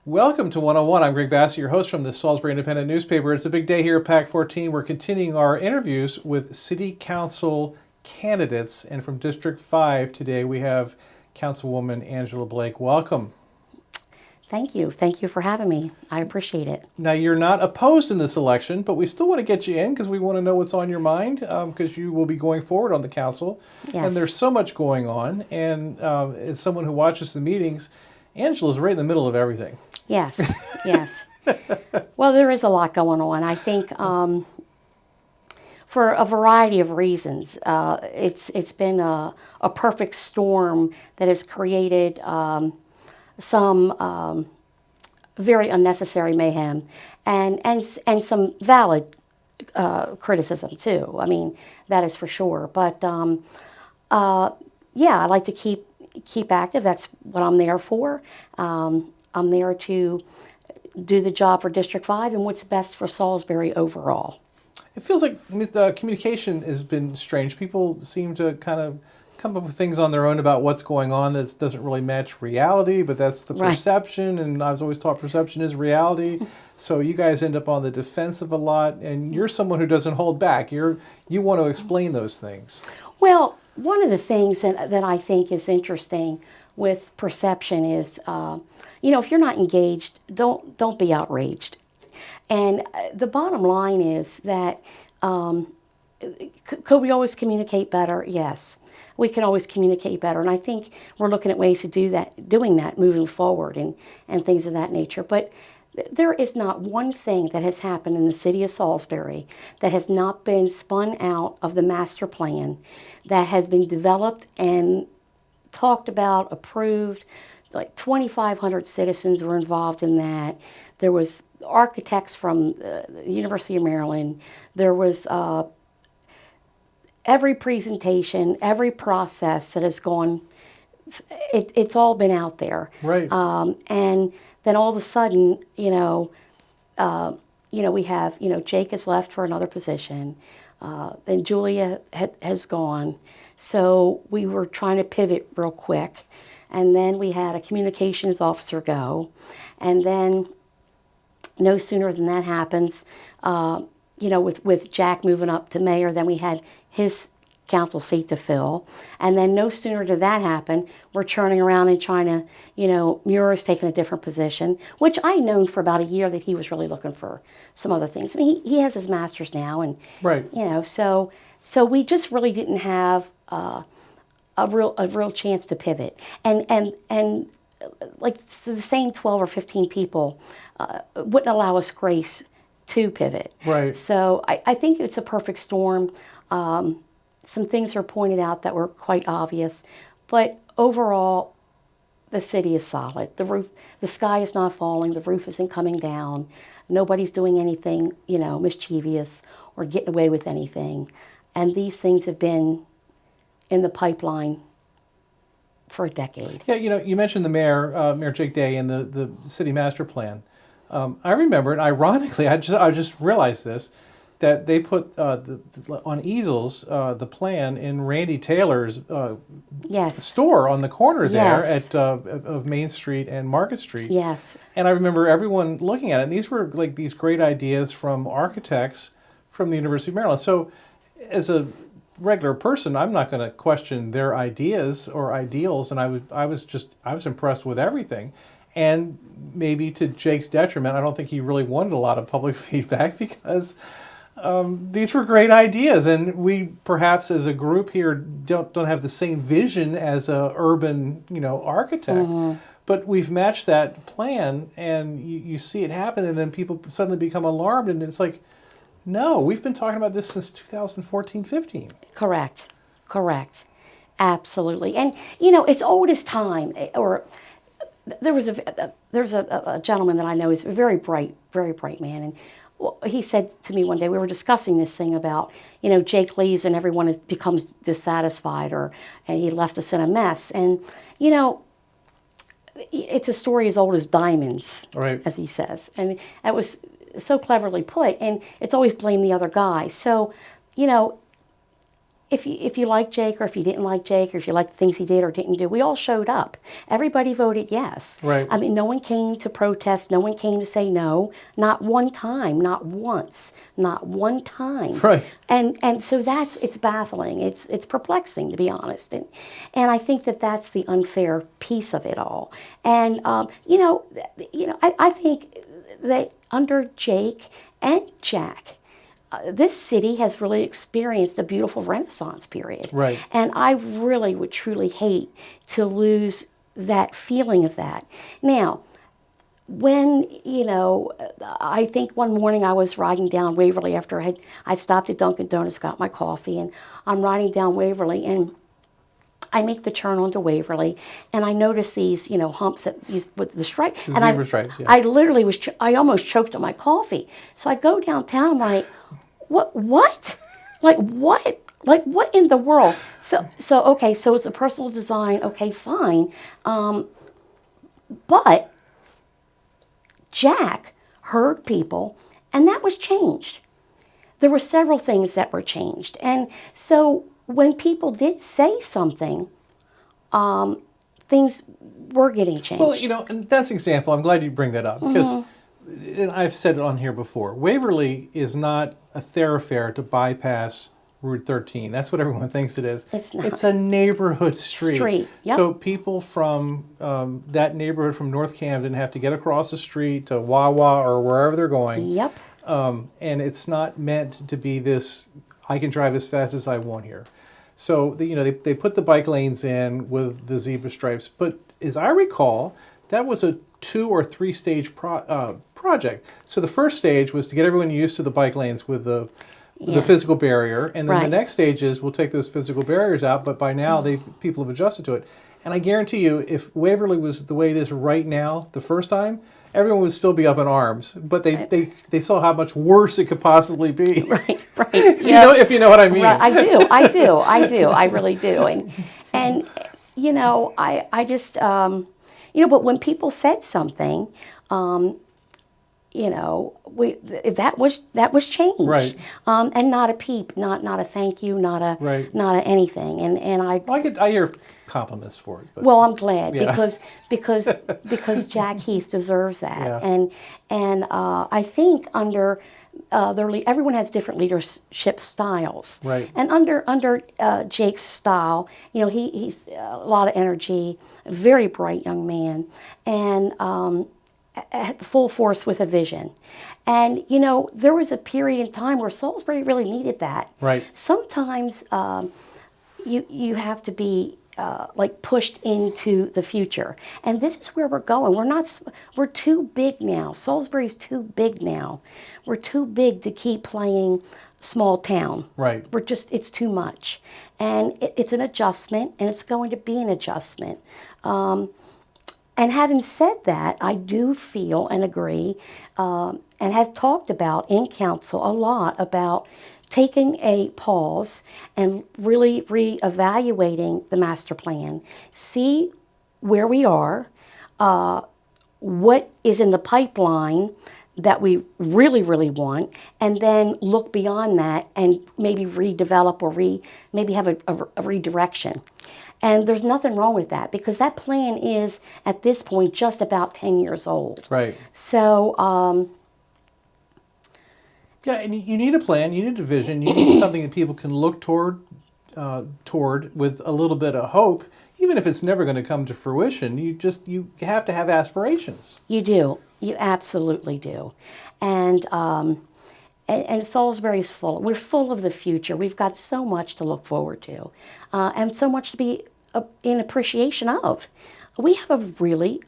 Welcome to 101. I'm Greg Bassett, your host from the Salisbury Independent newspaper. It's a big day here at PAC 14. We're continuing our interviews with city council candidates. And from District 5 today, we have Councilwoman Angela Blake. Welcome. Thank you. Thank you for having me. I appreciate it. Now, you're not opposed in this election, but we still want to get you in because we want to know what's on your mind because you will be going forward on the council. Yes. And there's so much going on. And as someone who watches the meetings, Angela's right in the middle of everything. Yes, yes. Well, there is a lot going on. I think for a variety of reasons. It's been a perfect storm that has created some very unnecessary mayhem and some valid criticism too. I mean, that is for sure. But yeah, I like to keep active. That's what I'm there for. I'm there to do the job for District 5 and what's best for Salisbury overall. It feels like communication has been strange. People seem to kind of come up with things on their own about what's going on that doesn't really match reality, but that's the perception, and I was always taught perception is reality. So you guys end up on the defensive a lot, and you're someone who doesn't hold back. You want to explain those things. Well, one of the things that I think is interesting with perception is, if you're not engaged, don't be outraged. And the bottom line is that could we always communicate better? Yes, we can always communicate better. And I think we're looking at ways to doing that moving forward and things of that nature. But there is not one thing that has happened in the city of Salisbury that has not been spun out of the master plan, that has been developed and talked about, approved. Like 2,500 citizens were involved in that. There was architects from the University of Maryland. There was every presentation, every process that has gone. It's all been out there. Right. And then all of a sudden, we have, Jake has left for another position. Then Julia has gone. So we were trying to pivot real quick. And then we had a communications officer go. And then no sooner than that happens, with Jack moving up to mayor, then we had his council seat to fill. And then no sooner did that happen, we're turning around and trying to, Muir's taking a different position, which I known for about a year that he was really looking for some other things. I mean, he has his master's now. And, right. So we just really didn't have a real chance to pivot, and like the same 12 or 15 people wouldn't allow us grace to pivot. Right. So I think it's a perfect storm. Some things are pointed out that were quite obvious, but overall, the city is solid. The sky is not falling. The roof isn't coming down. Nobody's doing anything, mischievous or getting away with anything, and these things have been in the pipeline for a decade. Yeah, you mentioned the Mayor Jake Day, and the city master plan. I remember, and ironically, I just realized this, that they put on easels the plan in Randy Taylor's store on the corner there of Main Street and Market Street. Yes. And I remember everyone looking at it, and these were like these great ideas from architects from the University of Maryland. So as a regular person, I'm not going to question their ideas or ideals, and I was impressed with everything. And maybe to Jake's detriment, I don't think he really wanted a lot of public feedback because these were great ideas, and we perhaps as a group here don't have the same vision as a urban architect. Mm-hmm. But we've matched that plan, and you see it happen, and then people suddenly become alarmed, and it's like, no, we've been talking about this since 2014-15. Correct. Absolutely. And, it's old as time. Or there's a gentleman that I know is a very bright man. And he said to me one day, we were discussing this thing about, Jake leaves and everyone becomes dissatisfied and he left us in a mess. And, it's a story as old as diamonds, right, as he says. And it was so cleverly put, and it's always blame the other guy. So, if you like Jake, or if you didn't like Jake, or if you liked the things he did or didn't do, we all showed up. Everybody voted yes. Right. I mean, no one came to protest. No one came to say no. Not one time. Not once. Not one time. Right. And so it's baffling. It's perplexing, to be honest. And I think that's the unfair piece of it all. And I think that under Jake and Jack, this city has really experienced a beautiful Renaissance period. Right. And I really would truly hate to lose that feeling of that. Now, when, I think one morning I was riding down Waverly after I stopped at Dunkin' Donuts, got my coffee, and I'm riding down Waverly, and I make the turn onto Waverly, and I notice these, humps with the stripe. The and zebra stripes, yeah. I literally I almost choked on my coffee. So I go downtown, I'm like, what? Like what in the world? So okay, so it's a personal design, okay, fine. But Jack heard people, and that was changed. There were several things that were changed. And so when people did say something, things were getting changed. Well, and that's an example. I'm glad you bring that up because and I've said it on here before. Waverly is not a thoroughfare to bypass Route 13. That's what everyone thinks it is. It's not. It's a neighborhood street. Yep. So people from that neighborhood from North Camden have to get across the street to Wawa or wherever they're going. Yep. And it's not meant to be this, I can drive as fast as I want here. So, they put the bike lanes in with the zebra stripes. But as I recall, that was a 2 or 3 stage project. So the first stage was to get everyone used to the bike lanes with the physical barrier. And then the next stage is we'll take those physical barriers out. But by now, people have adjusted to it. And I guarantee you, if Waverly was the way it is right now the first time, everyone would still be up in arms, but they saw how much worse it could possibly be. Right. If you know what I mean. Right. I do. I really do. And I just, but when people said something, that was change. Right. And not a peep, not a thank you, not a anything. And I hear compliments for it. But, well, I'm glad yeah. because Jack Heath deserves that. Yeah. And I think under everyone has different leadership styles. Right. And under Jake's style, he's a lot of energy, very bright young man, and at full force with a vision. And there was a period in time where Salisbury really needed that. Right. Sometimes you have to be pushed into the future. And this is where we're going. We're too big now. Salisbury's too big now. We're too big to keep playing small town. Right. It's too much. And it's an adjustment, and it's going to be an adjustment. And having said that, I do feel and agree, and have talked about in council a lot about taking a pause and really reevaluating the master plan, see where we are, what is in the pipeline that we really, really want, and then look beyond that and maybe redevelop or maybe have a redirection. And there's nothing wrong with that because that plan is, at this point, just about 10 years old. Right. So, yeah, and you need a plan, you need a vision, you need something that people can look toward with a little bit of hope, even if it's never going to come to fruition. You have to have aspirations. You do. You absolutely do. And Salisbury's full. We're full of the future. We've got so much to look forward to, and so much to be in appreciation of. We have a really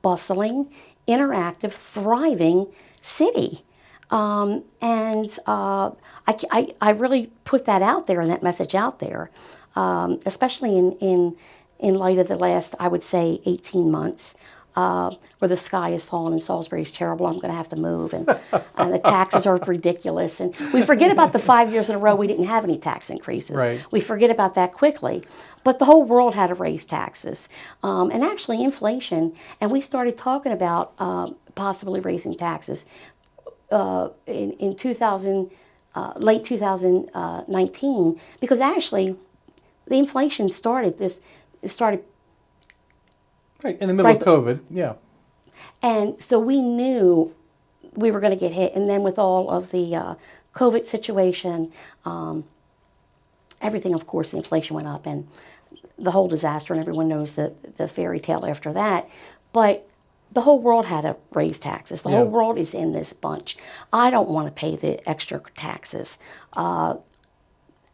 bustling, interactive, thriving city. I really put that out there and that message out there, especially in light of the last, I would say, 18 months, where the sky has fallen and Salisbury's terrible. I'm going to have to move, and the taxes are ridiculous. And we forget about the 5 years in a row we didn't have any tax increases. Right. We forget about that quickly. But the whole world had to raise taxes, and actually inflation. And we started talking about possibly raising taxes in 2000. late 2019, because actually the inflation started Right, in the middle right, of COVID, yeah. and so we knew we were going to get hit. And then with all of the COVID situation, everything, of course, the inflation went up and the whole disaster, and everyone knows the fairy tale after that. But the whole world had to raise taxes. The whole Yeah. world is in this bunch. I don't want to pay the extra taxes. And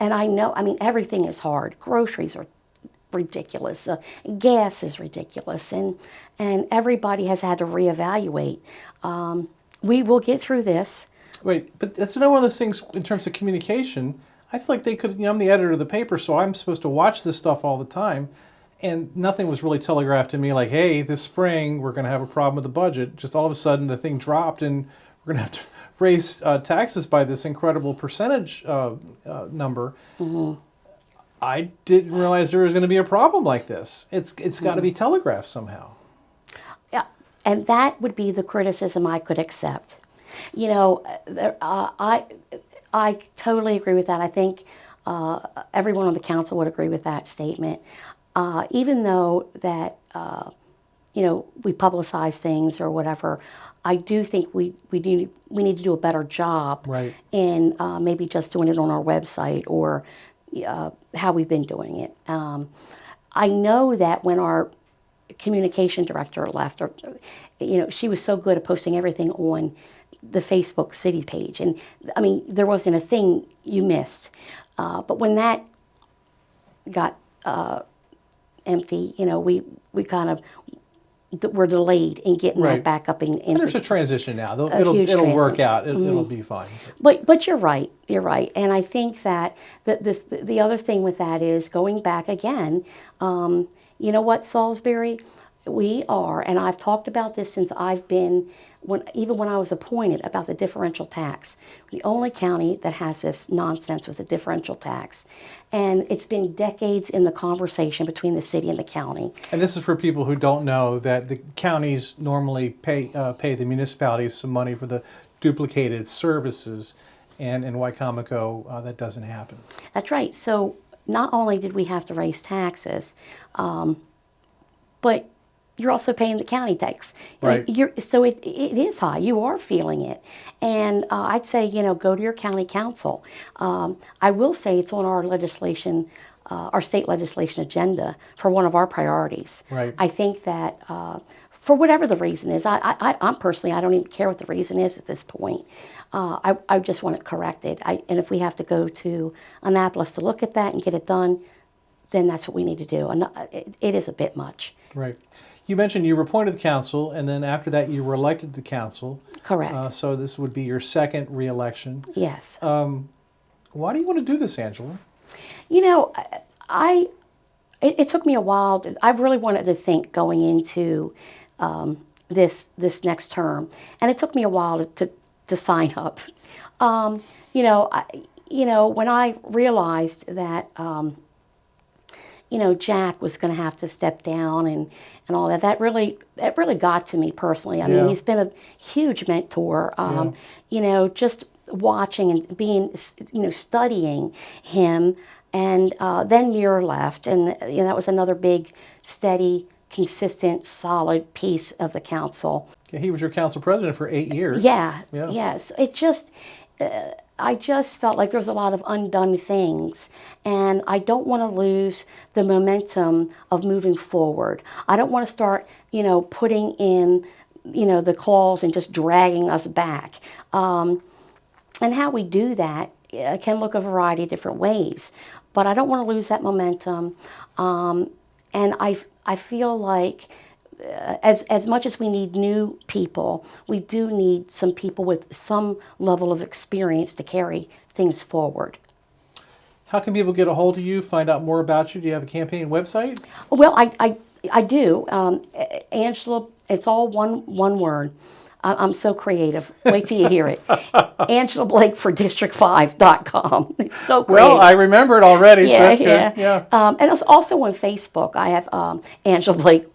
I know, I mean, everything is hard. Groceries are ridiculous. Gas is ridiculous. And everybody has had to reevaluate. We will get through this. Wait, but that's another one of those things in terms of communication. I feel like they could, I'm the editor of the paper, so I'm supposed to watch this stuff all the time. And nothing was really telegraphed to me like, hey, this spring we're going to have a problem with the budget. Just all of a sudden the thing dropped and we're going to have to raise taxes by this incredible percentage number. I didn't realize there was going to be a problem like this. It's got to be telegraphed somehow. Yeah, and that would be the criticism I could accept. You know, I totally agree with that. I think everyone on the council would agree with that statement. Even though that you know, we publicize things or whatever, I do think we need to do a better job Right. in maybe just doing it on our website or how we've been doing it. I know that when our communication director left, or you know, she was so good at posting everything on the Facebook city page, and I mean, there wasn't a thing you missed. But when that got empty, you know, we kind of were delayed in getting Right. that back up in And there's a transition now. huge It'll work transition. out. It'll be fine. But you're right. You're right. And I think that the other thing with that is going back again. You know what, Salisbury, we are, and I've talked about this since I've been even when I was appointed, about the differential tax. The only county that has this nonsense with the differential tax, and it's been decades in the conversation between the city and the county. And this is for people who don't know that the counties normally pay the municipalities some money for the duplicated services, and in Wycomico that doesn't happen. That's right. So not only did we have to raise taxes, but you're also paying the county tax. Right. So it is high. You are feeling it. And I'd say, you know, go to your county council. I will say it's on our legislation, our state legislation agenda for one of our priorities. Right. I think that for whatever the reason is, I'm personally, I don't even care what the reason is at this point. I just want it corrected. And if we have to go to Annapolis to look at that and get it done, then that's what we need to do. And it is a bit much. Right. You mentioned you were appointed to the council, and then after that you were elected to council. Correct. So this would be your second re-election. Yes. Why do you want to do this, Angela? You know, it took me a while. I really wanted to think going into this next term, and it took me a while to sign up. You know, when I realized that you know, Jack was going to have to step down and all that. That really got to me personally. I mean, he's been a huge mentor. You know, just watching and being, you know, studying him. And then Muir left, and you know, that was another big, steady, consistent, solid piece of the council. Yeah, he was your council president for 8 years. Yeah. Yeah. Yes. It just. I just felt like there was a lot of undone things, and I don't want to lose the momentum of moving forward. I don't want to start, you know, putting in, you know, the claws and just dragging us back. And how we do that can look a variety of different ways, but I don't want to lose that momentum. And I feel like as much as we need new people, we do need some people with some level of experience to carry things forward. How can people get a hold of you, find out more about you? Do you have a campaign website? Well, I do. Angela, it's all one word. I'm so creative. Wait till you hear it. Angela Blake for District5.com. It's so creative. Well, I remember it already, so Yeah, that's good. yeah. And it's also on Facebook. I have Angela Blake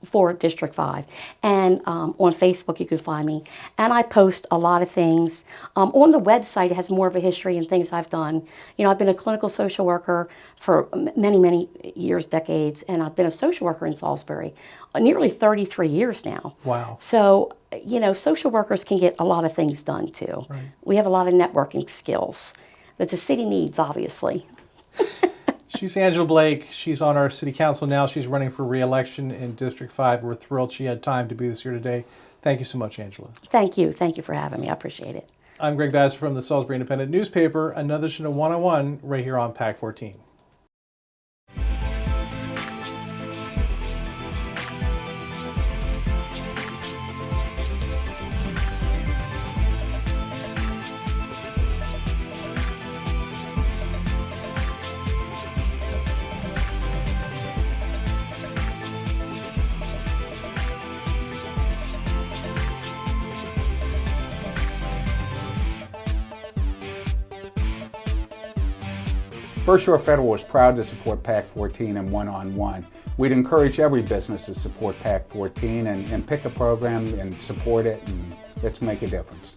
for District 5. And on Facebook, you can find me. And I post a lot of things. On the website, it has more of a history and things I've done. You know, I've been a clinical social worker for many, many years, decades, and I've been a social worker in Salisbury nearly 33 years now. Wow. So, you know, social workers can get a lot of things done too. Right. We have a lot of networking skills that the city needs, obviously. She's Angela Blake. She's on our city council now. She's running for re-election in District 5. We're thrilled she had time to be here today. Thank you so much, Angela. Thank you. Thank you for having me. I appreciate it. I'm Greg Bass from the Salisbury Independent newspaper. Another edition of 101 right here on PAC 14. First Shore Federal is proud to support PAC 14 and One-on-One. We'd encourage every business to support PAC 14 and pick a program and support it, and let's make a difference.